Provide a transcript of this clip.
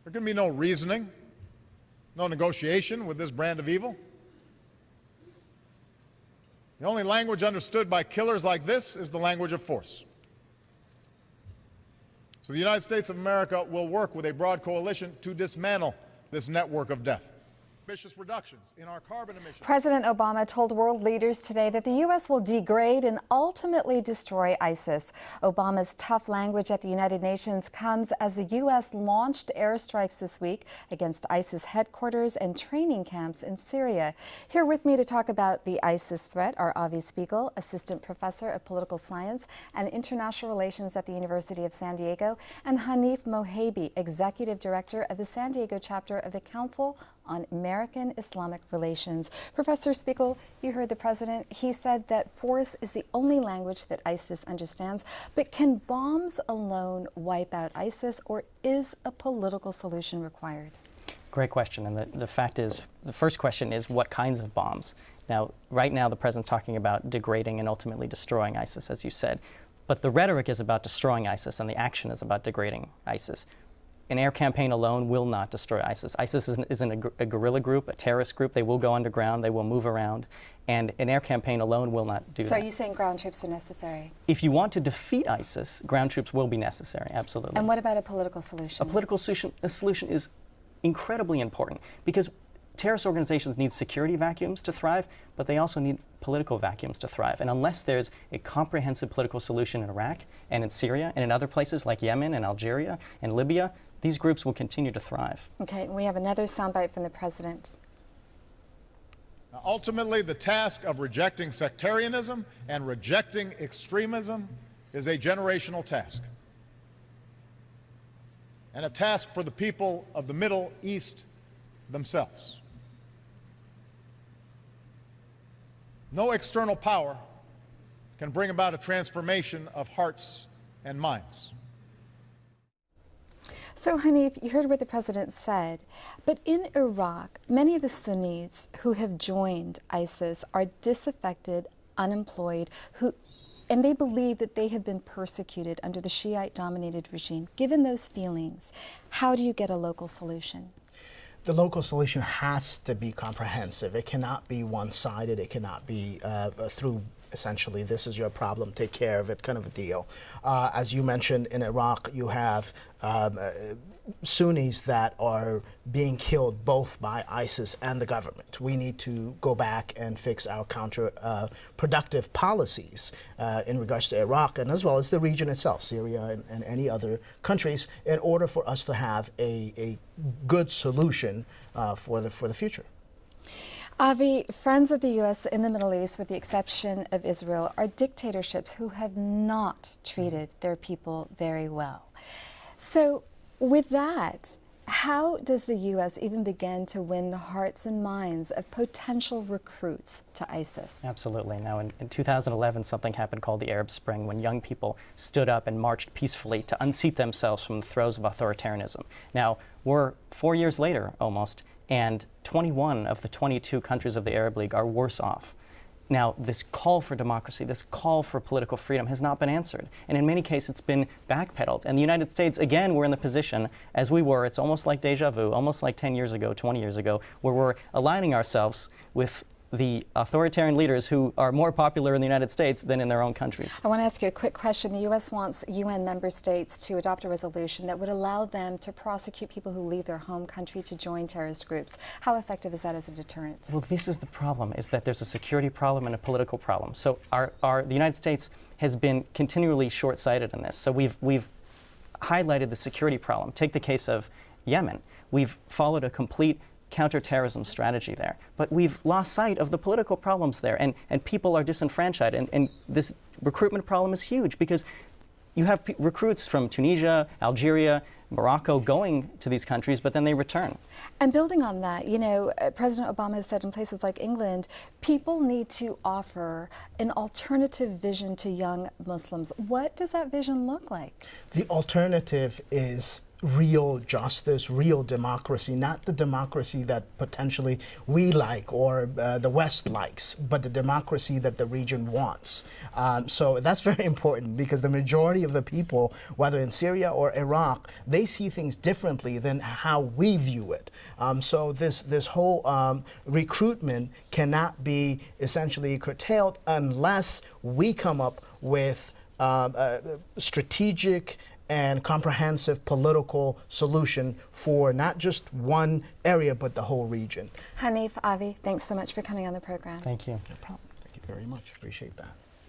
There can be no reasoning, no negotiation with this brand of evil. The only language understood by killers like this is the language of force. So the United States of America will work with a broad coalition to dismantle this network of death. Ambitious reductions in our carbon emissions. President Obama told world leaders today that the U.S. will degrade and ultimately destroy ISIS. Obama's tough language at the United Nations comes as the U.S. launched airstrikes this week against ISIS headquarters and training camps in Syria. Here with me to talk about the ISIS threat are Avi Spiegel, Assistant Professor of Political Science and International Relations at the University of San Diego, and Hanif Mohabi, Executive Director of the San Diego chapter of the Council on American Islamic Relations. Professor Spiegel, you heard the president. He said that force is the only language that ISIS understands. But can bombs alone wipe out ISIS, or is a political solution required? Great question. And the fact is, the first question is what kinds of bombs? Now, right now, the president's talking about degrading and ultimately destroying ISIS, as you said. But the rhetoric is about destroying ISIS, and the action is about degrading ISIS. An air campaign alone will not destroy ISIS. ISIS isn't a guerrilla group, a terrorist group. They will go underground, they will move around, and an air campaign alone will not do that. So are you saying ground troops are necessary? If you want to defeat ISIS, ground troops will be necessary, absolutely. And what about a political solution? A political solution is incredibly important because terrorist organizations need security vacuums to thrive, but they also need political vacuums to thrive. And unless there's a comprehensive political solution in Iraq and in Syria and in other places like Yemen and Algeria and Libya, these groups will continue to thrive. Okay, we have another soundbite from the president. Now, ultimately, the task of rejecting sectarianism and rejecting extremism is a generational task, and a task for the people of the Middle East themselves. No external power can bring about a transformation of hearts and minds. So, Hanif, you heard what the president said, but in Iraq, many of the Sunnis who have joined ISIS are disaffected, unemployed, and they believe that they have been persecuted under the Shiite-dominated regime. Given those feelings, how do you get a local solution? The local solution has to be comprehensive. It cannot be one-sided. It cannot be through essentially, this is your problem, take care of it kind of a deal. As you mentioned, in Iraq, you have Sunnis that are being killed both by ISIS and the government. We need to go back and fix our counterproductive policies in regards to Iraq and as well as the region itself, Syria and any other countries, in order for us to have a good solution for the future. Avi, friends of the U.S. in the Middle East, with the exception of Israel, are dictatorships who have not treated their people very well. So with that, how does the U.S. even begin to win the hearts and minds of potential recruits to ISIS? Absolutely. Now, in 2011, something happened called the Arab Spring, when young people stood up and marched peacefully to unseat themselves from the throes of authoritarianism. Now, we're 4 years later, almost, and 21 of the 22 countries of the Arab League are worse off. Now, this call for democracy, this call for political freedom has not been answered. And in many cases, it's been backpedaled. And the United States, again, we're in the position, as we were, it's almost like deja vu, almost like 10 years ago, 20 years ago, where we're aligning ourselves with the authoritarian leaders who are more popular in the United States than in their own countries. I want to ask you a quick question. The U.S. wants UN member states to adopt a resolution that would allow them to prosecute people who leave their home country to join terrorist groups. How effective is that as a deterrent? Well, this is the problem, is that there's a security problem and a political problem. So the United States has been continually short-sighted in this. So we've highlighted the security problem. Take the case of Yemen. We've followed a complete counterterrorism strategy there. But we've lost sight of the political problems there, and people are disenfranchised. And this recruitment problem is huge because you have recruits from Tunisia, Algeria, Morocco going to these countries, but then they return. And building on that, you know, President Obama has said in places like England, people need to offer an alternative vision to young Muslims. What does that vision look like? The alternative is real justice, real democracy, not the democracy that potentially we like or the West likes, but the democracy that the region wants. So that's very important, because the majority of the people, whether in Syria or Iraq, they see things differently than how we view it. So this whole recruitment cannot be essentially curtailed unless we come up with a strategic and comprehensive political solution for not just one area, but the whole region. Hanif, Avi, thanks so much for coming on the program. Thank you. No problem. Thank you very much. Appreciate that.